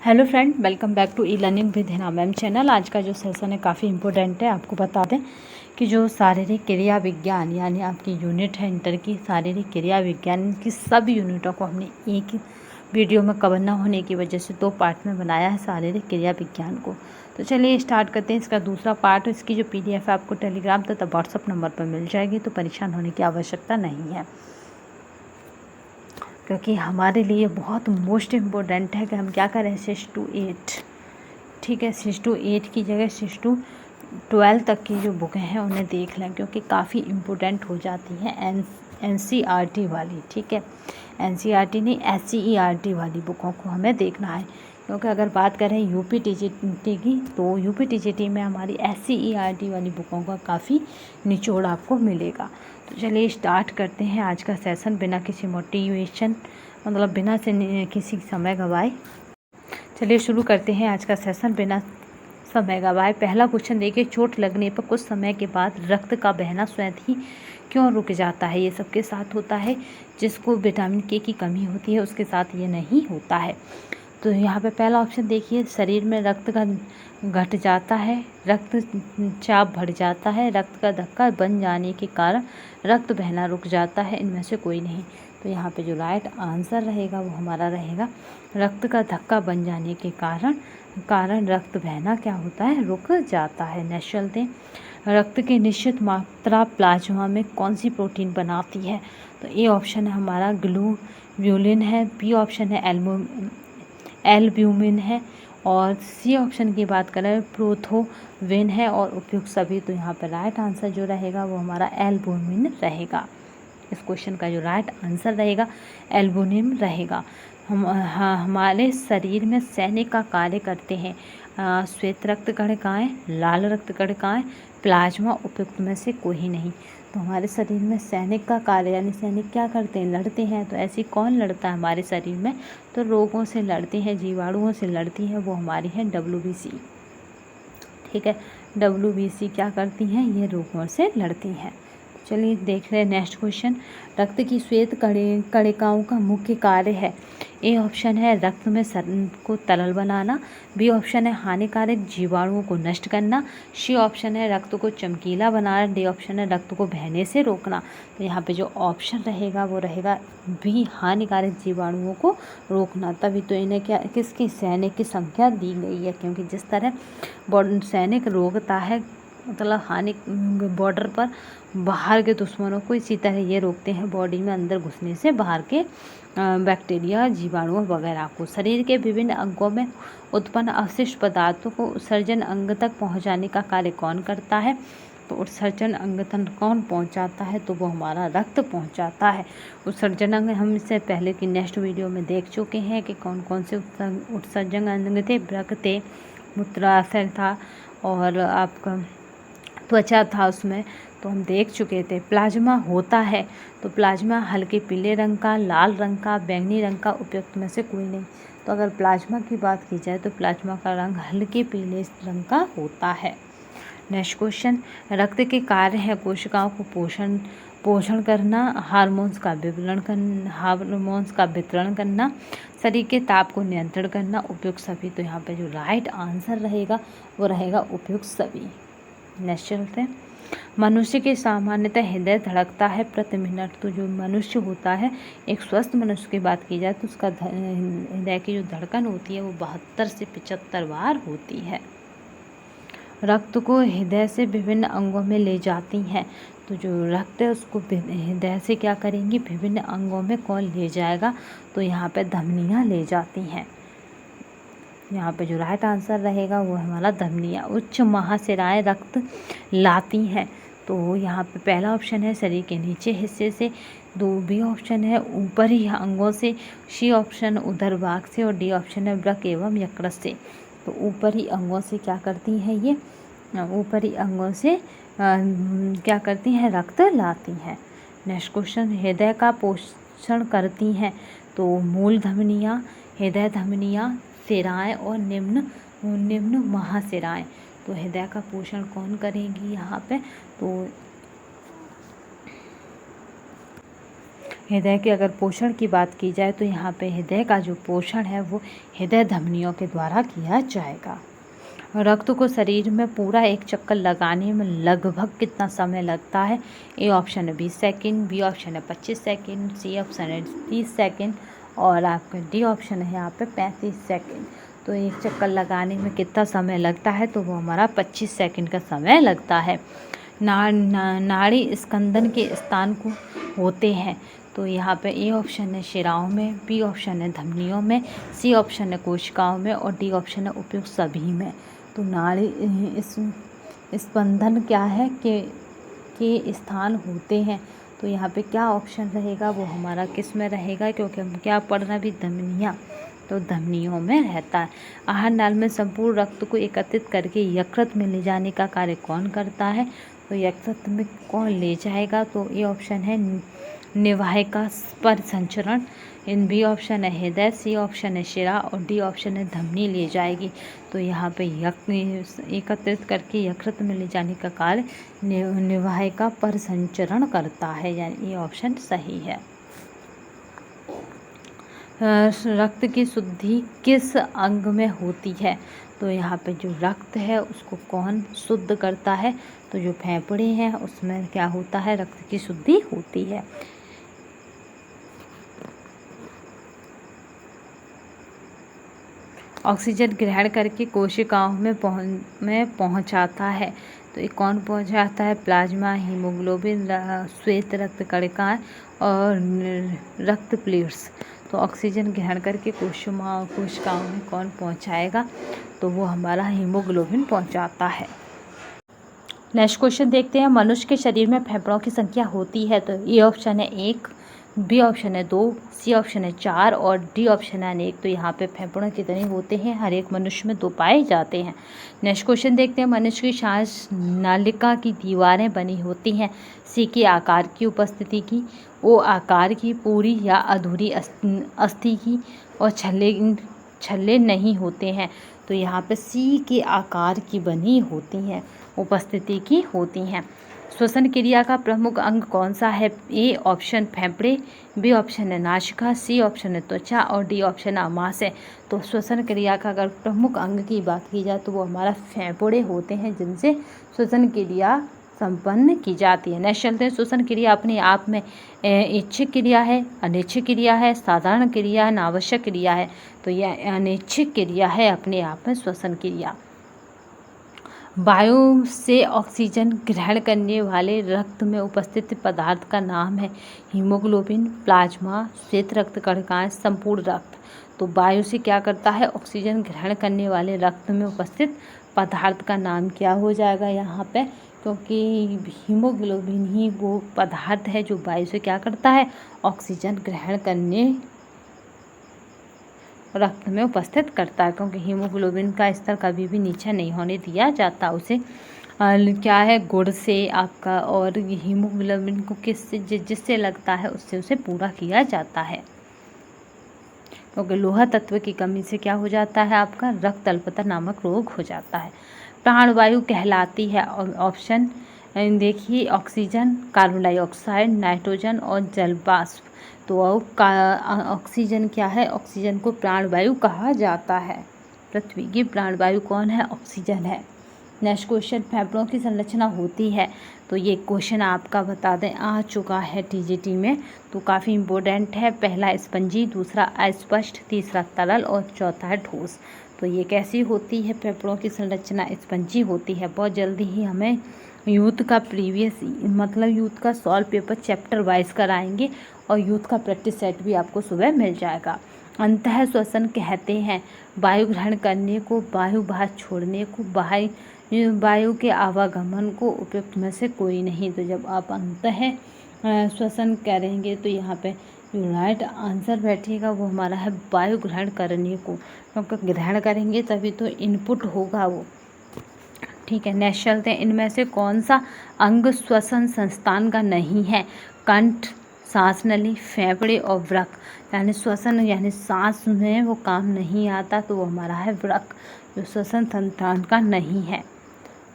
Hello friend, welcome back to e learning with Hina ma'am channel. आज का जो session है काफ़ी इंपॉर्टेंट है। आपको बता दें कि जो शारीरिक क्रिया विज्ञान यानी आपकी यूनिट है इंटर की शारीरिक क्रिया विज्ञान की सब यूनिटों को हमने एक वीडियो में कवर ना होने की वजह से 2 पार्ट में बनाया है शारीरिक क्रिया विज्ञान को। तो चलिए स्टार्ट करते हैं। इसका दूसरा पार्ट, इसकी जो PDF है आपको टेलीग्राम तथा व्हाट्सअप नंबर पर मिल जाएगी, तो परेशान होने की आवश्यकता नहीं है, क्योंकि हमारे लिए बहुत मोस्ट इम्पोर्टेंट है कि हम क्या करें 6 to 8, ठीक है। 6 to 8 की जगह 6 to 12 तक की जो बुकें हैं उन्हें देख लें, क्योंकि काफ़ी इम्पोर्टेंट हो जाती हैं NCERT वाली, ठीक है। NCERT नहीं, SCERT वाली बुकों को हमें देखना है, क्योंकि अगर बात करें UPTGT की तो UPTGT में हमारी SCERT वाली बुकों का काफ़ी निचोड़ आपको मिलेगा। तो चलिए स्टार्ट करते हैं आज का सेशन बिना किसी मोटिवेशन, मतलब बिना से किसी समय गवाए। चलिए शुरू करते हैं आज का सेशन बिना समय गवाए। पहला क्वेश्चन देखिए, चोट लगने पर कुछ समय के बाद रक्त का बहना स्वयं ही क्यों रुक जाता है? ये सबके साथ होता है। जिसको विटामिन के की कमी होती है उसके साथ ये नहीं होता है। तो यहाँ पे पहला ऑप्शन देखिए, शरीर में रक्त का घट जाता है, रक्तचाप बढ़ जाता है, रक्त का धक्का बन जाने के कारण रक्त बहना रुक जाता है। इनमें से कोई नहीं। तो यहाँ पे जो राइट आंसर रहेगा वो हमारा रहेगा रक्त का धक्का बन जाने के कारण रक्त बहना क्या होता है, रुक जाता है। नेक्स्ट चलते हैं। रक्त की निश्चित मात्रा प्लाज्मा में कौन सी प्रोटीन बनाती है? तो ए ऑप्शन है हमारा ग्लोब्यूलिन है, बी ऑप्शन है एल्ब्यूमिन है, और सी ऑप्शन की बात करें प्रोथोविन है, और उपयुक्त सभी। तो यहाँ पर राइट आंसर जो रहेगा वो हमारा एल्ब्यूमिन रहेगा। इस क्वेश्चन का जो राइट आंसर रहेगा एल्ब्यूमिन रहेगा। हमारे शरीर में सैनिक का कार्य करते हैं श्वेत रक्त कणिकाएं, लाल रक्त कणिकाएं, प्लाज्मा, उपयुक्त में से कोई नहीं। तो हमारे शरीर में सैनिक का कार्य यानी सैनिक क्या करते हैं, लड़ते हैं। तो ऐसी कौन लड़ता है हमारे शरीर में? तो रोगों से लड़ती हैं, जीवाणुओं से लड़ती हैं, वो हमारी है WBC, ठीक है। WBC क्या करती हैं, ये रोगों से लड़ती हैं। चलिए देख रहे हैं नेक्स्ट क्वेश्चन। रक्त की श्वेत कणिकाओं का मुख्य कार्य है। ए ऑप्शन है रक्त में को तरल बनाना, बी ऑप्शन है हानिकारक जीवाणुओं को नष्ट करना, सी ऑप्शन है रक्त को चमकीला बनाना, डी ऑप्शन है रक्त को बहने से रोकना। तो यहाँ पे जो ऑप्शन रहेगा वो रहेगा बी, हानिकारक जीवाणुओं को रोकना। तभी तो इन्हें क्या किसकी सैनिक की संख्या दी गई है, क्योंकि जिस तरह सैनिक रोकता है मतलब हानि बॉर्डर पर बाहर के दुश्मनों को, इसी तरह ये रोकते हैं बॉडी में अंदर घुसने से बाहर के बैक्टीरिया, जीवाणुओं वगैरह को। शरीर के विभिन्न अंगों में उत्पन्न अवशिष्ट पदार्थों को उत्सर्जन अंग तक पहुंचाने का कार्य कौन करता है? तो उत्सर्जन अंग तक कौन पहुंचाता है? तो वो हमारा रक्त पहुंचाता है। उत्सर्जन अंग हम इससे पहले की नेक्स्ट वीडियो में देख चुके हैं कि कौन कौन से उत्सर्जन अंग थे। वृक्क थे, मूत्राशय था, और आपका त्वचा था उसमें, तो हम देख चुके थे। प्लाज्मा होता है, तो प्लाज्मा हल्के पीले रंग का, लाल रंग का, बैंगनी रंग का, उपयुक्त में से कोई नहीं। तो अगर प्लाज्मा की बात की जाए तो प्लाज्मा का रंग हल्के पीले रंग का होता है। Next question. रक्त के कार्य है कोशिकाओं को पोषण करना, हार्मोन्स का वितरण करना, शरीर के ताप को नियंत्रण करना, उपयुक्त सभी। तो यहाँ पे जो राइट आंसर रहेगा वो रहेगा उपयुक्त सभी। नेक्स्ट चलते हैं। मनुष्य के सामान्यतः हृदय धड़कता है प्रति मिनट। तो जो मनुष्य होता है, एक स्वस्थ मनुष्य की बात की जाए तो उसका हृदय की जो धड़कन होती है वो 72 से 75 बार होती है। रक्त को हृदय से विभिन्न अंगों में ले जाती हैं। तो जो रक्त है उसको हृदय से क्या करेंगी, विभिन्न अंगों में कौन ले जाएगा? तो यहाँ पे धमनियाँ ले जाती हैं। यहाँ पे जो राइट आंसर रहेगा वो हमारा धमनियाँ। उच्च महाशिराएं रक्त लाती हैं। तो यहाँ पे पहला ऑप्शन है शरीर के नीचे हिस्से से, बी ऑप्शन है ऊपरी अंगों से, सी ऑप्शन उदर भाग से, और डी ऑप्शन है वृक्क एवं यकृत से। तो ऊपरी अंगों से क्या करती हैं, ये ऊपरी अंगों से क्या करती हैं, रक्त लाती हैं। Next question. हृदय का पोषण करती हैं। तो मूल धमनियाँ, हृदय धमनियाँ, शिराएं और निम्न महाशिराएं। तो हृदय का पोषण कौन करेगी यहाँ पे? तो हृदय के अगर पोषण की बात की जाए तो यहाँ पे हृदय का जो पोषण है वो हृदय धमनियों के द्वारा किया जाएगा। रक्त को शरीर में पूरा एक चक्कर लगाने में लगभग कितना समय लगता है? ए ऑप्शन है 20 सेकंड, बी ऑप्शन है 25 सेकंड, सी ऑप्शन है 30 सेकंड और आपका डी ऑप्शन है यहाँ पे 35 सेकंड। तो एक चक्कर लगाने में कितना समय लगता है? तो वो हमारा 25 सेकंड का समय लगता है। नाड़ी स्कंदन के स्थान को होते हैं तो यहाँ पे ए ऑप्शन है शिराओं में, बी ऑप्शन है धमनियों में, सी ऑप्शन है कोशिकाओं में और डी ऑप्शन है उपयुक्त सभी में। तो नाड़ी स्पंदन क्या है के स्थान होते हैं तो यहाँ पे क्या ऑप्शन रहेगा? वो हमारा किस में रहेगा? क्योंकि हम क्या पढ़ रहे हैं अभी? धमनियाँ, तो धमनियों में रहता है। आहार नाल में संपूर्ण रक्त को एकत्रित करके यकृत में ले जाने का कार्य कौन करता है? तो यकृत में कौन ले जाएगा? तो ये ऑप्शन है निवाहिका पर संचरण, इन बी ऑप्शन है हृदय, सी ऑप्शन है शिरा और डी ऑप्शन है धमनी ले जाएगी। तो यहाँ पे एकत्रित करके यकृत में ले जाने का कार्य निवाहिका पर संचरण करता है, यानी ये ऑप्शन सही है। रक्त की शुद्धि किस अंग में होती है? तो यहाँ पे जो रक्त है उसको कौन शुद्ध करता है? तो जो फेफड़े हैं उसमें क्या होता है? रक्त की शुद्धि होती है। ऑक्सीजन ग्रहण करके कोशिकाओं में पहुंचाता है तो ये कौन पहुंचाता है? प्लाज्मा, हीमोग्लोबिन, श्वेत रक्त कणिकाएं और रक्त प्लेट्स। तो ऑक्सीजन ग्रहण करके कोशिकाओं में कौन पहुंचाएगा? तो वो हमारा हीमोग्लोबिन पहुंचाता है। नेक्स्ट क्वेश्चन देखते हैं। मनुष्य के शरीर में फेफड़ों की संख्या होती है तो ए ऑप्शन है 1, बी ऑप्शन है 2, सी ऑप्शन है 4 और डी ऑप्शन है अनेक। तो यहाँ पे फेफड़े कितने होते हैं? हर एक मनुष्य में 2 पाए जाते हैं। नेक्स्ट क्वेश्चन देखते हैं। मनुष्य की सांस नालिका की दीवारें बनी होती हैं सी के आकार की उपस्थिति की, ओ आकार की, पूरी या अधूरी अस्थि की और छल्ले नहीं होते हैं। तो यहाँ पे सी के आकार की बनी होती हैं, उपस्थिति की होती हैं। श्वसन क्रिया का प्रमुख अंग कौन सा है? ए ऑप्शन फेफड़े, बी ऑप्शन है नासिका, सी ऑप्शन है त्वचा और डी ऑप्शन है आमाशय। तो श्वसन क्रिया का अगर प्रमुख अंग की बात की जाए तो वो हमारा फेफड़े होते हैं जिनसे श्वसन क्रिया संपन्न की जाती है। नेक्स्ट चलते हैं। श्वसन क्रिया अपने आप में इच्छिक क्रिया है, अनिच्छिक क्रिया है, साधारण क्रिया है, अनावश्यक क्रिया है। तो यह अनिच्छिक क्रिया है अपने आप में श्वसन क्रिया। वायु से ऑक्सीजन ग्रहण करने वाले रक्त में उपस्थित पदार्थ का नाम है हीमोग्लोबिन, प्लाज्मा, श्वेत रक्त कणिकाएं, संपूर्ण रक्त। तो वायु से क्या करता है? ऑक्सीजन ग्रहण करने वाले रक्त में उपस्थित पदार्थ का नाम क्या हो जाएगा यहाँ पे? क्योंकि हीमोग्लोबिन ही वो पदार्थ है जो वायु से क्या करता है? ऑक्सीजन ग्रहण करने रक्त में उपस्थित करता है। क्योंकि हीमोग्लोबिन का स्तर कभी भी नीचे नहीं होने दिया जाता, उसे क्या है गुड़ से आपका, और हीमोग्लोबिन को जिससे लगता है उससे उसे पूरा किया जाता है। क्योंकि लोहा तत्व की कमी से क्या हो जाता है? आपका रक्त अल्पता नामक रोग हो जाता है। प्राणवायु कहलाती है ऑप्शन देखिए ऑक्सीजन, कार्बन डाइऑक्साइड, नाइट्रोजन और जल वाष्प। तो ऑक्सीजन क्या है? ऑक्सीजन को प्राणवायु कहा जाता है। पृथ्वी की प्राणवायु कौन है? ऑक्सीजन है। Next question. फेफड़ों की संरचना होती है तो ये क्वेश्चन आपका बता दें आ चुका है टीजीटी में, तो काफ़ी इम्पोर्टेंट है। पहला स्पंजी, दूसरा अस्पष्ट, तीसरा तरल और चौथा है ठोस। तो ये कैसी होती है? फेफड़ों की संरचना स्पंजी होती है। बहुत जल्दी ही हमें यूथ का यूथ का सॉल्व पेपर चैप्टर वाइज कराएंगे और यूथ का प्रैक्टिस सेट भी आपको सुबह मिल जाएगा। अंतः श्वसन कहते हैं वायु ग्रहण करने को, वायु बाहर छोड़ने को, वायु के आवागमन को, उपयुक्त में से कोई नहीं। तो जब आप अंतः श्वसन करेंगे तो यहाँ पे जो राइट आंसर बैठेगा वो हमारा है वायु ग्रहण करने को, क्योंकि ग्रहण करेंगे तभी तो इनपुट होगा वो। ठीक है, नेक्स्ट चलते हैं। इनमें से कौन सा अंग श्वसन संस्थान का नहीं है? कंठ, सांस नली, फेफड़े और वृक्क। यानी श्वसन यानी सांस में वो काम नहीं आता तो वो हमारा है वृक्क, जो श्वसन संस्थान का नहीं है।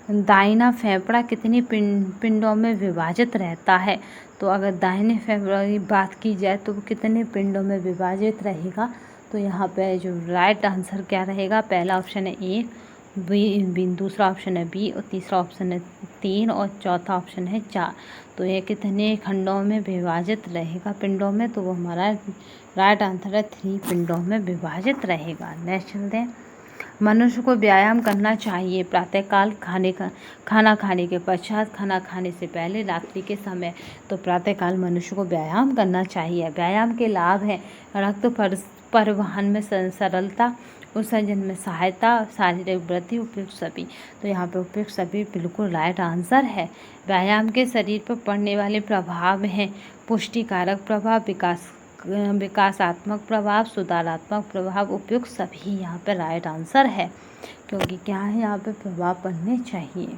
दाहिना फेफड़ा कितनी पिंडों में विभाजित रहता है? तो अगर दाहिने फेफड़े की बात की जाए तो वो कितने पिंडों में विभाजित रहेगा, तो यहाँ पे जो राइट आंसर क्या रहेगा, पहला ऑप्शन है ए, बी, दूसरा ऑप्शन है बी, और तीसरा ऑप्शन है 3, और चौथा ऑप्शन है 4। तो ये कितने खंडों में विभाजित रहेगा पिंडों में, तो वो हमारा राइट आंसर है 3 पिंडों में विभाजित रहेगा। नेक्स्ट चलते हैं। मनुष्य को व्यायाम करना चाहिए प्रातःकाल, खाना खाने के पश्चात, खाना खाने से पहले, रात्रि के समय। तो प्रातःकाल मनुष्य को व्यायाम करना चाहिए। व्यायाम के लाभ हैं रक्त परिवहन में सरलता, उत्सर्जन में सहायता, शारीरिक वृद्धि, उपयुक्त सभी। तो यहाँ पे उपयुक्त सभी बिल्कुल राइट आंसर है। व्यायाम के शरीर पर पड़ने वाले प्रभाव हैं पुष्टिकारक प्रभाव, विकासात्मक प्रभाव, सुधारात्मक प्रभाव, उपयुक्त सभी यहाँ पे राइट आंसर है, क्योंकि क्या है यहाँ पे प्रभाव पड़ने चाहिए।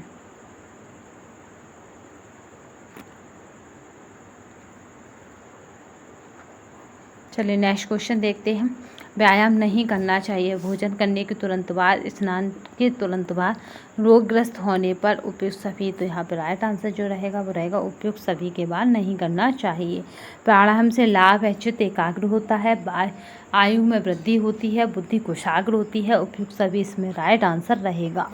चलिए नेक्स्ट क्वेश्चन देखते हैं। व्यायाम नहीं करना चाहिए भोजन करने के तुरंत बाद, स्नान के तुरंत बाद, रोगग्रस्त होने पर, उपयुक्त सभी। तो यहाँ पर राइट आंसर जो रहेगा वो रहेगा उपयुक्त सभी के बाद नहीं करना चाहिए। प्राणायाम से लाभ है चित्त एकाग्र होता है, आयु में वृद्धि होती है, बुद्धि कुशाग्र होती है, उपयुक्त सभी इसमें राइट आंसर रहेगा।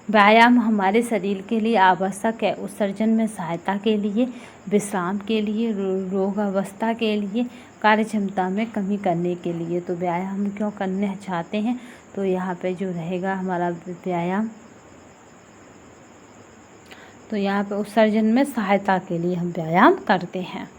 व्यायाम हमारे शरीर के लिए आवश्यक है उत्सर्जन में सहायता के लिए, विश्राम के लिए, रोगावस्था के लिए, कार्य क्षमता में कमी करने के लिए। तो व्यायाम क्यों करना चाहते हैं, तो यहाँ पे जो रहेगा हमारा व्यायाम, तो यहाँ पे उत्सर्जन में सहायता के लिए हम व्यायाम करते हैं।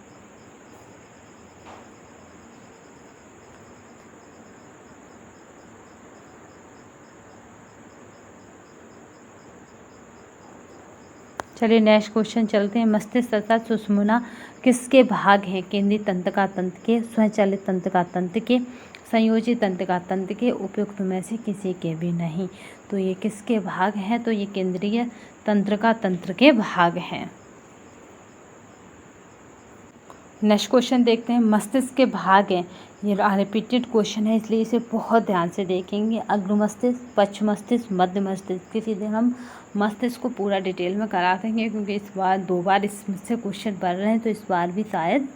चलिए नेक्स्ट क्वेश्चन चलते हैं। मस्तिष्क तथा सुषुम्ना किसके भाग हैं, केंद्रीय तंत्रिका तंत्र के, स्वचालित तंत्रिका तंत्र के, संयोजी तंत्रिका तंत्र के, उपयुक्त में से किसी के भी नहीं। तो ये किसके भाग हैं, तो ये केंद्रीय तंत्रिका तंत्र के भाग हैं। नेक्स्ट क्वेश्चन देखते हैं। मस्तिष्क के भाग हैं, ये रिपीटेड क्वेश्चन है इसलिए इसे बहुत ध्यान से देखेंगे। अग्र मस्तिष्क, पश्च मस्तिष्क, मध्य मस्तिष्क। किसी दिन हम मस्तिष्क को पूरा डिटेल में करा देंगे, क्योंकि इस बार 2 बार इससे क्वेश्चन पढ़ रहे हैं, तो इस बार भी शायद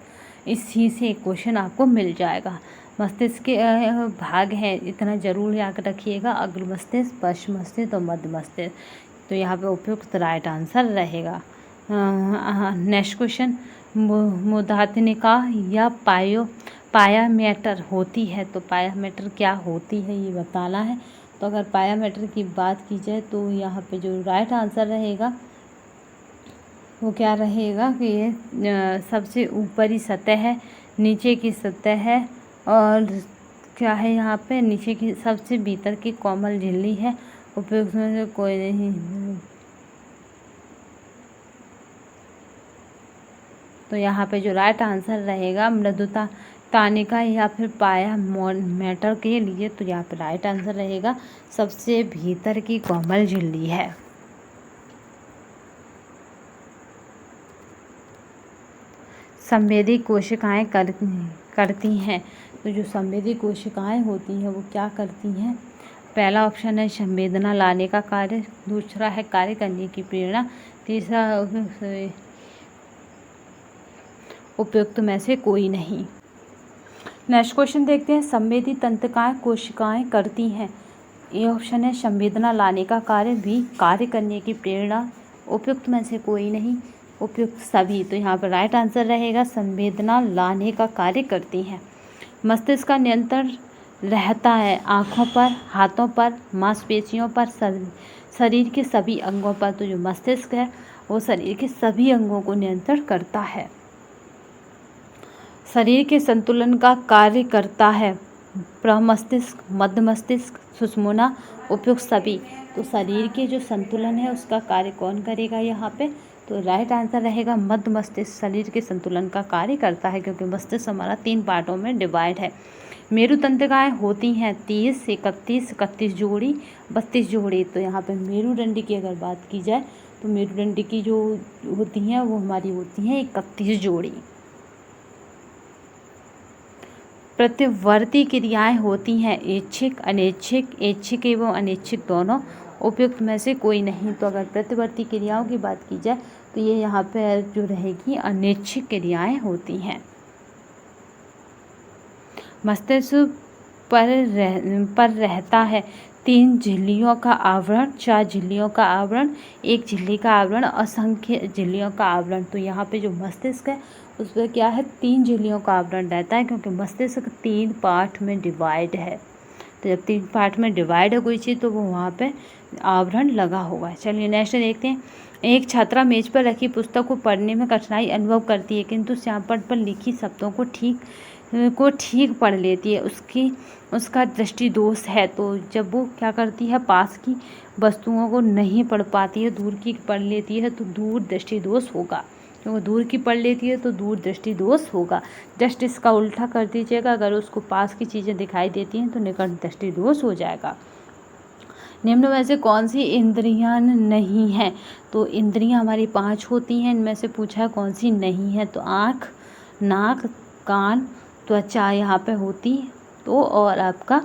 इसी से एक क्वेश्चन आपको मिल जाएगा। मस्तिष्क के भाग हैं, इतना जरूर याद रखिएगा, अग्र मस्तिष्क, पश्च मस्तिष्क और मध्य मस्तिष्क। तो यहाँ पे उपयुक्त राइट आंसर रहेगा। Next question. मूर्धान्यिका या पायामेटर होती है, तो पायामेटर क्या होती है ये बताना है। तो अगर पायामेटर की बात की जाए तो यहाँ पे जो राइट आंसर रहेगा वो क्या रहेगा कि ये सबसे ऊपरी सतह है, नीचे की सतह है, और क्या है यहाँ पे नीचे की सबसे भीतर की कोमल झिल्ली है, उपयुक्त में से कोई नहीं। तो यहाँ पे जो राइट आंसर रहेगा मृदुता तानिका या फिर पायामेटर के लिए, तो यहाँ पे राइट आंसर रहेगा सबसे भीतर की कोमल झिल्ली है। संवेदी कोशिकाएं करती हैं, तो जो संवेदी कोशिकाएं होती हैं वो क्या करती हैं, पहला ऑप्शन है संवेदना लाने का कार्य, दूसरा है कार्य करने की प्रेरणा, तीसरा उपयुक्त में से कोई नहीं। नेक्स्ट क्वेश्चन देखते हैं। संवेदी तंत्रिकाएं कोशिकाएं करती हैं, ए ऑप्शन है संवेदना लाने का कार्य, बी कार्य करने की प्रेरणा, उपयुक्त में से कोई नहीं, उपयुक्त सभी। तो यहाँ पर राइट आंसर रहेगा संवेदना लाने का कार्य करती हैं। मस्तिष्क का नियंत्रण रहता है आँखों पर, हाथों पर, मांसपेशियों पर, शरीर के सभी अंगों पर। तो जो मस्तिष्क है वो शरीर के सभी अंगों को नियंत्रण करता है। शरीर के संतुलन का कार्य करता है प्रमस्तिष्क, मध्य मस्तिष्क, सुषुम्ना, उपयुक्त सभी। तो शरीर के जो संतुलन है उसका कार्य कौन करेगा यहाँ पे, तो राइट आंसर रहेगा मध्य मस्तिष्क शरीर के संतुलन का कार्य करता है, क्योंकि मस्तिष्क हमारा 3 पार्टों में डिवाइड है। मेरु तंत्रिकाएं होती हैं 30, 31, 31 जोड़ी, 32 जोड़ी। तो यहाँ पे मेरुदंड की अगर बात की जाए तो मेरुदंड की जो होती हैं वो हमारी होती हैं 31 जोड़ी। प्रतिवर्ती क्रियाएं होती हैं ऐच्छिक, अनैच्छिक, ऐच्छिक एवं अनैच्छिक दोनों, उपयुक्त में से कोई नहीं। तो अगर प्रतिवर्ती क्रियाओं की बात की जाए तो ये यहाँ पे जो रहेगी अनैच्छिक क्रियाएं होती हैं। मस्तिष्क पर रहता है 3 झिल्लियों का आवरण, 4 झिल्लियों का आवरण, 1 झिल्ली का आवरण, असंख्य झिल्लियों का आवरण। तो यहाँ पे जो मस्तिष्क है उस पर क्या है, 3 झिल्लियों का आवरण रहता है, क्योंकि मस्तिष्क 3 पार्ट में डिवाइड है। तो जब 3 पार्ट में डिवाइड है कोई चीज़ तो वो वहाँ पे आवरण लगा हुआ है। चलिए नेक्स्ट देखते हैं। एक छात्रा मेज पर रखी पुस्तक को पढ़ने में कठिनाई अनुभव करती है, किंतु श्यामपट्ट पर लिखी शब्दों को ठीक पढ़ लेती है। उसका दृष्टि दोष है। तो जब वो क्या करती है, पास की वस्तुओं को नहीं पढ़ पाती है, दूर की पढ़ लेती है तो दूर दृष्टि दोष होगा। क्योंकि दूर की पढ़ लेती है तो दूर दृष्टि दोष होगा। जस्ट इसका उल्टा कर दीजिएगा, अगर उसको पास की चीज़ें दिखाई देती हैं तो निकट दृष्टि दोष हो जाएगा। निम्न में से कौन सी इंद्रियां नहीं हैं? तो इंद्रियां हमारी 5 होती हैं, इनमें से पूछा है कौन सी नहीं है। तो आँख, नाक, कान, त्वचा यहाँ पे होती तो, और आपका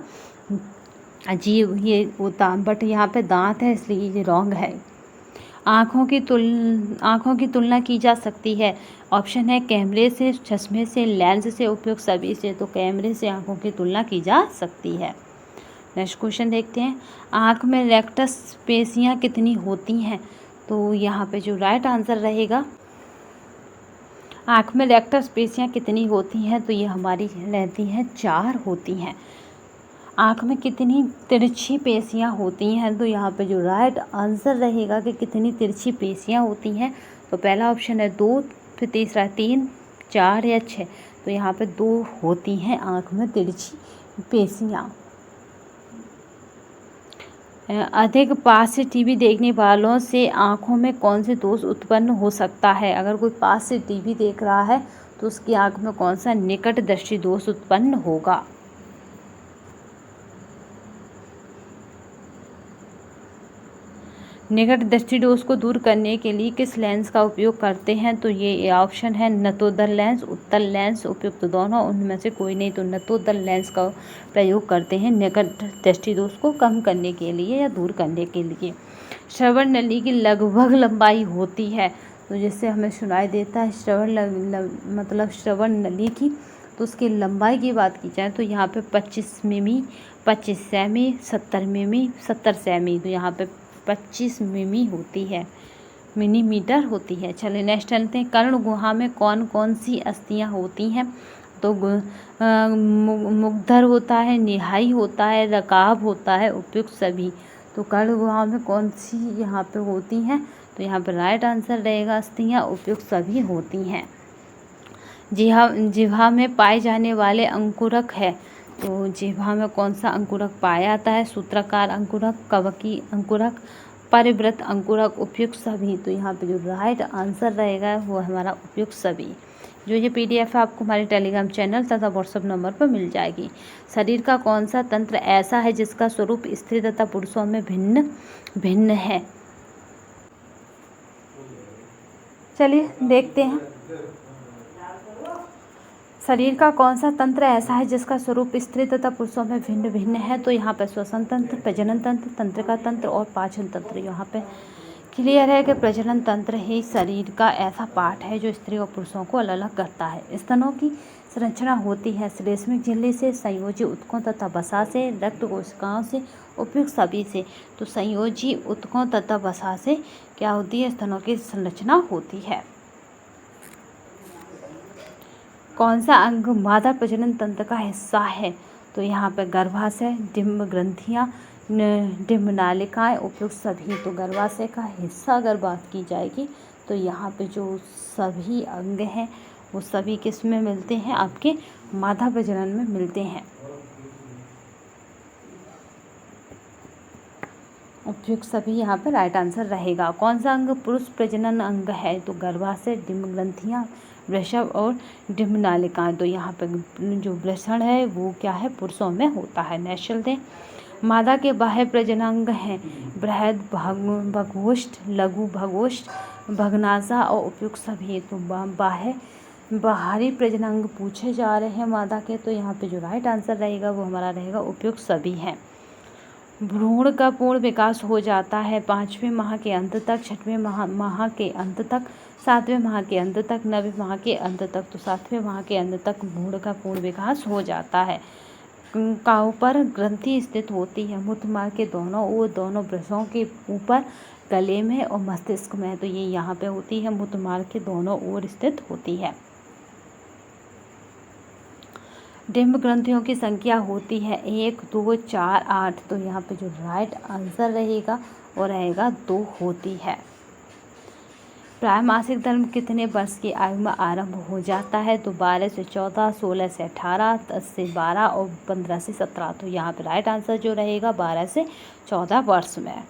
जीभ ये होता, बट यहाँ पे दांत है इसलिए ये रॉन्ग है। आँखों की तुलना की जा सकती है। ऑप्शन है कैमरे से, चश्मे से, लेंस से, उपयुक्त सभी से। तो कैमरे से आँखों की तुलना की जा सकती है। नेक्स्ट क्वेश्चन देखते हैं। आँख में रेक्टस पेशियाँ कितनी होती हैं? तो यहाँ पे जो राइट आंसर रहेगा, आँख में रेक्टस पेशियाँ कितनी होती हैं? तो ये हमारी रहती हैं 4 होती हैं। आँख में कितनी तिरछी पेशियाँ होती हैं? तो यहाँ पे जो राइट आंसर रहेगा कि कितनी तिरछी पेशियाँ होती हैं, तो पहला ऑप्शन है 2, फिर तीसरा 3, 4 या 6। तो यहाँ पे 2 होती हैं आँख में तिरछी पेशियाँ। अधिक पास से टीवी देखने वालों से आँखों में कौन से दोष उत्पन्न हो सकता है? अगर कोई पास से टीवी देख रहा है तो उसकी आँख में कौन सा निकट दृष्टि दोष उत्पन्न होगा? निकट दृष्टि दोष को दूर करने के लिए किस लेंस का उपयोग करते हैं? तो ये ऑप्शन है नतोदर लेंस, उत्तल लेंस, उपयुक्त दोनों, उनमें से कोई नहीं। तो नतोदर लेंस का प्रयोग करते हैं निकट दृष्टि दोष को कम करने के लिए या दूर करने के लिए। श्रवण नली की लगभग लंबाई होती है, तो जिससे हमें सुनाई देता है मतलब श्रवण नली की, तो उसकी लंबाई की बात की जाए तो यहाँ पे 25 मिमी, 25 सेमी, 70 मिमी, 70 सेमी। तो यहाँ पे 25 मिमी होती है, मिलीमीटर होती है। चलिए नेक्स्ट चलते हैं। कर्ण गुहा में कौन कौन सी अस्थियां होती हैं? तो मुग्धर होता है, निहाई होता है, रकाब होता है, उपयुक्त सभी। तो कर्ण गुहा में कौन सी यहाँ पे होती हैं? तो यहाँ पे राइट आंसर रहेगा अस्थियां उपयुक्त सभी होती हैं। जिह्वा में पाए जाने वाले अंकुरक है, तो जिह्वा में कौन सा अंकुरक पाया जाता है? सूत्राकार अंकुरक, कवकी अंकुरक, परिवृत अंकुरक, उपयुक्त सभी। तो यहाँ पे जो राइट आंसर रहेगा वो हमारा उपयुक्त सभी। जो ये PDF है आपको हमारे टेलीग्राम चैनल तथा व्हाट्सएप नंबर पर मिल जाएगी। शरीर का कौन सा तंत्र ऐसा है जिसका स्वरूप स्त्री तथा पुरुषों में भिन्न भिन्न है? चलिए देखते हैं। शरीर का कौन सा तंत्र ऐसा है जिसका स्वरूप स्त्री तथा पुरुषों में भिन्न भिन्न है? तो यहाँ पे श्वसन तंत्र, प्रजनन तंत्र, तंत्रिका तंत्र और पाचन तंत्र। यहाँ पे क्लियर है कि प्रजनन तंत्र ही शरीर का ऐसा पार्ट है जो स्त्री और पुरुषों को अलग अलग करता है। स्तनों की संरचना होती है श्लेष्मिक झिल्ली से, संयोजी ऊतकों तथा वसा से, रक्त कोशिकाओं से, उपयुक्त सभी से। तो संयोजी ऊतकों तथा वसा से क्या होती है? स्तनों की संरचना होती है। कौन सा अंग मादा प्रजनन तंत्र का हिस्सा है? तो यहाँ पे गर्भाशय, डिम्ब ग्रंथियाँ, डिम्ब नालिकाएँ, उपयुक्त सभी। तो गर्भाशय का हिस्सा अगर बात की जाएगी तो यहाँ पे जो सभी अंग हैं वो सभी किस में मिलते हैं? आपके मादा प्रजनन में मिलते हैं। उपयुक्त सभी यहाँ पे राइट आंसर रहेगा। कौन सा अंग पुरुष प्रजनन अंग है? तो गर्भाशय, डिम्ब ग्रंथियाँ, वृषभ और डिम्ब नालिकाएँ। तो यहाँ पे जो वृषण है वो क्या है? पुरुषों में होता है। नेक्स्ट चलते हैं। मादा के बाह्य प्रजननांग हैं बृहद भगोष्ठ, लघु भगोष्ठ, भग्नाशा और उपयुक्त सभी। तो बाहरी प्रजननांग पूछे जा रहे हैं मादा के, तो यहाँ पे जो राइट आंसर रहेगा वो हमारा रहेगा उपयुक्त सभी हैं। भ्रूण का पूर्ण विकास हो जाता है 5वें माह के अंत तक, 6वें माह के अंत तक, 7वें माह के अंत तक, 9वें माह के अंत तक। तो 7वें माह के अंत तक भ्रूण का पूर्ण विकास हो जाता है। काऊ पर ग्रंथि स्थित होती है मूत्रमार्ग के दोनों ओर, दोनों ब्रशों के ऊपर, गले में और मस्तिष्क में। तो ये यहाँ पे होती है, मूत्रमार्ग के दोनों ओर स्थित होती है। डिम्ब ग्रंथियों की संख्या होती है 1, 2, 4, 8। तो यहाँ पे जो राइट आंसर रहेगा वो रहेगा 2 होती है। प्राय मासिक धर्म कितने वर्ष की आयु में आरंभ हो जाता है? तो 12 से 14, 16 से 18, 10 से 12 और 15 से 17। तो यहाँ पे राइट आंसर जो रहेगा 12 से 14 वर्ष में।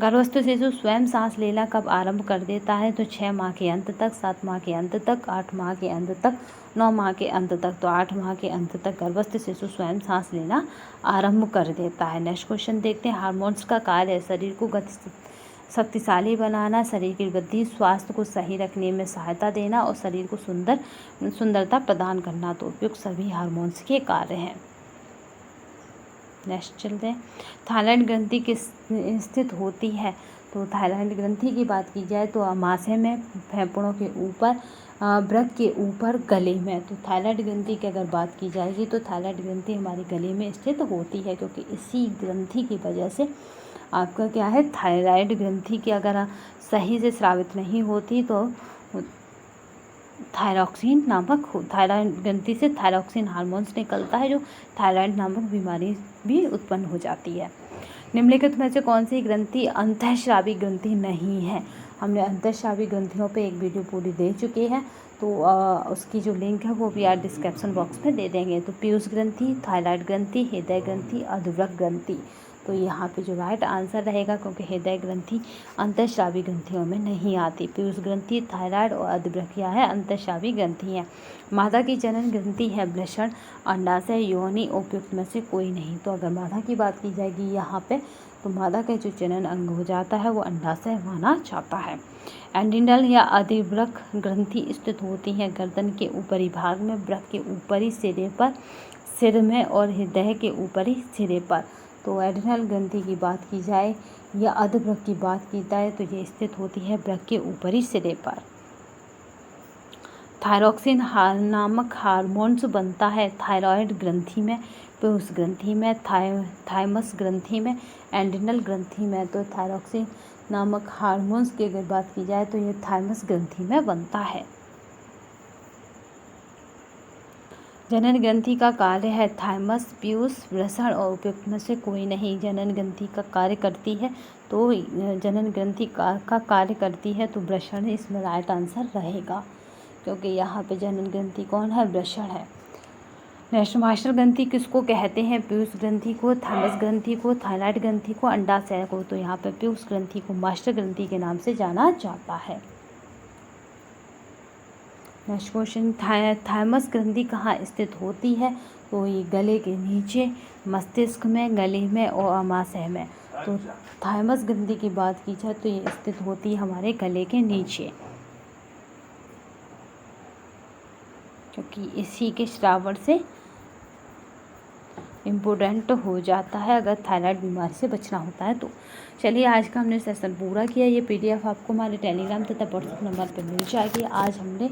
गर्भस्थ शिशु स्वयं सांस लेना कब आरंभ कर देता है? तो 6 माह के अंत तक, 7 माह के अंत तक, 8 माह के अंत तक, 9 माह के अंत तक। तो 8 माह के अंत तक गर्भस्थ शिशु स्वयं सांस लेना आरंभ कर देता है। नेक्स्ट क्वेश्चन देखते हैं। हार्मोन्स का कार्य है शरीर को शक्तिशाली बनाना, शरीर की वृद्धि, स्वास्थ्य को सही रखने में सहायता देना और शरीर को सुंदरता प्रदान करना। तो उपयुक्त सभी हार्मोन्स के कार्य हैं। नेक्स्ट चलते हैं। थायराइड ग्रंथि किस स्थित होती है? तो थायराइड ग्रंथि की बात की जाए तो आमाशय में, फेफड़ों के ऊपर, वृक्क के ऊपर, गले में। तो थायराइड ग्रंथि की अगर बात की जाएगी तो थायराइड ग्रंथि हमारे गले में स्थित होती है, क्योंकि इसी ग्रंथि की वजह से आपका क्या है, थायराइड ग्रंथि की अगर सही से स्रावित नहीं होती तो थायरॉक्सिन नामक थायराइड ग्रंथि से थायरॉक्सिन हार्मोन्स निकलता है, जो थायराइड नामक बीमारी भी उत्पन्न हो जाती है। निम्नलिखित में से कौन सी ग्रंथि अंतःस्रावी ग्रंथि नहीं है? हमने अंतःस्रावी ग्रंथियों पे एक वीडियो पूरी दे चुके हैं, तो उसकी जो लिंक है वो भी आप डिस्क्रिप्शन बॉक्स में दे देंगे। तो पीयूष ग्रंथि, थायराइड ग्रंथि, हृदय ग्रंथि, अधवृक्क ग्रंथि। तो यहाँ पे जो राइट आंसर रहेगा, क्योंकि हृदय ग्रंथि अंतःस्रावी ग्रंथियों में नहीं आती। पीयूष ग्रंथि, थायराइड और अधवृक्क क्या है, अंतःस्रावी ग्रंथि है। मादा की जनन ग्रंथि है वृषण, अंडाशय, योनि, उपयुक्त में से कोई नहीं। तो अगर मादा की बात की जाएगी यहाँ पे, तो मादा का जो जनन अंग हो जाता है वो अंडाशय माना जाता है। एड्रिनल या अधवृक्क ग्रंथि स्थित होती है गर्दन के ऊपरी भाग में, वृक्क के ऊपरी सिरे पर, सिर में और हृदय के ऊपरी सिरे पर। तो एड्रिनल ग्रंथि की बात की जाए या अधवृक्क की बात की जाए तो ये स्थित होती है वृक्क के ऊपरी सिरे पर। थायरॉक्सिन नामक हार्मोन्स बनता है थायराइड ग्रंथि में, पीयूष ग्रंथि में, थाइमस ग्रंथि में, एड्रिनल ग्रंथि में। तो थायरॉक्सिन नामक हार्मोन्स की अगर बात की जाए तो ये थाइमस ग्रंथि में बनता है। जनन ग्रंथि का कार्य है थाइमस, पीयूष, वृषण और उपयुक्त में से कोई नहीं। जनन ग्रंथि का कार्य करती है तो जनन ग्रंथि का कार्य करती है तो वृषण इसमें राइट आंसर रहेगा, क्योंकि यहाँ पे जनन ग्रंथि कौन है, वृषण है। नेक्स्ट, मास्टर ग्रंथि किसको कहते हैं? पीयूष ग्रंथि को, थाइमस ग्रंथि को, थायराइड ग्रंथि को, अंडाशय को। तो यहाँ पे पीयूष ग्रंथि को मास्टर ग्रंथि के नाम से जाना जाता है। नेक्स्ट क्वेश्चन, थाइमस ग्रंथि कहाँ स्थित होती है? तो ये गले के नीचे, मस्तिष्क में, गले में और आमाशय में। तो थाइमस ग्रंथि की बात की जाए तो ये स्थित होती है हमारे गले के नीचे, क्योंकि इसी के श्रावण से इम्पोर्टेंट हो जाता है अगर थायराइड बीमारी से बचना होता है तो। चलिए, आज का हमने सेशन पूरा किया। ये PDF आपको हमारे टेलीग्राम तथा व्हाट्सएप नंबर पर मिल जाएगी। आज हमने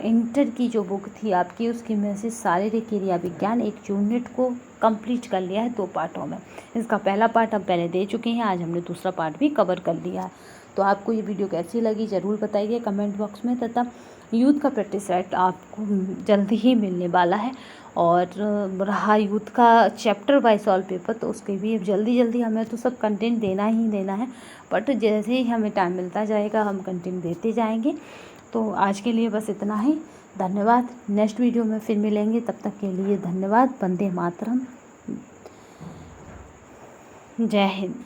इंटर की जो बुक थी आपकी, उसकी में से शारीरिक क्रिया विज्ञान एक यूनिट को कंप्लीट कर लिया है 2 पार्टों में। इसका पहला पार्ट हम पहले दे चुके हैं, आज हमने दूसरा पार्ट भी कवर कर लिया है। तो आपको ये वीडियो कैसी लगी ज़रूर बताइए कमेंट बॉक्स में, तथा यूथ का प्रैक्टिस सेट आपको जल्दी ही मिलने वाला है। और रहा यूथ का चैप्टर वाइज सॉल्व पेपर, तो उसके भी जल्दी हमें तो सब कंटेंट देना ही देना है, बट जैसे ही हमें टाइम मिलता जाएगा हम कंटेंट देते जाएंगे। तो आज के लिए बस इतना ही। धन्यवाद। नेक्स्ट वीडियो में फिर मिलेंगे, तब तक के लिए धन्यवाद। वंदे मातरम। जय हिंद।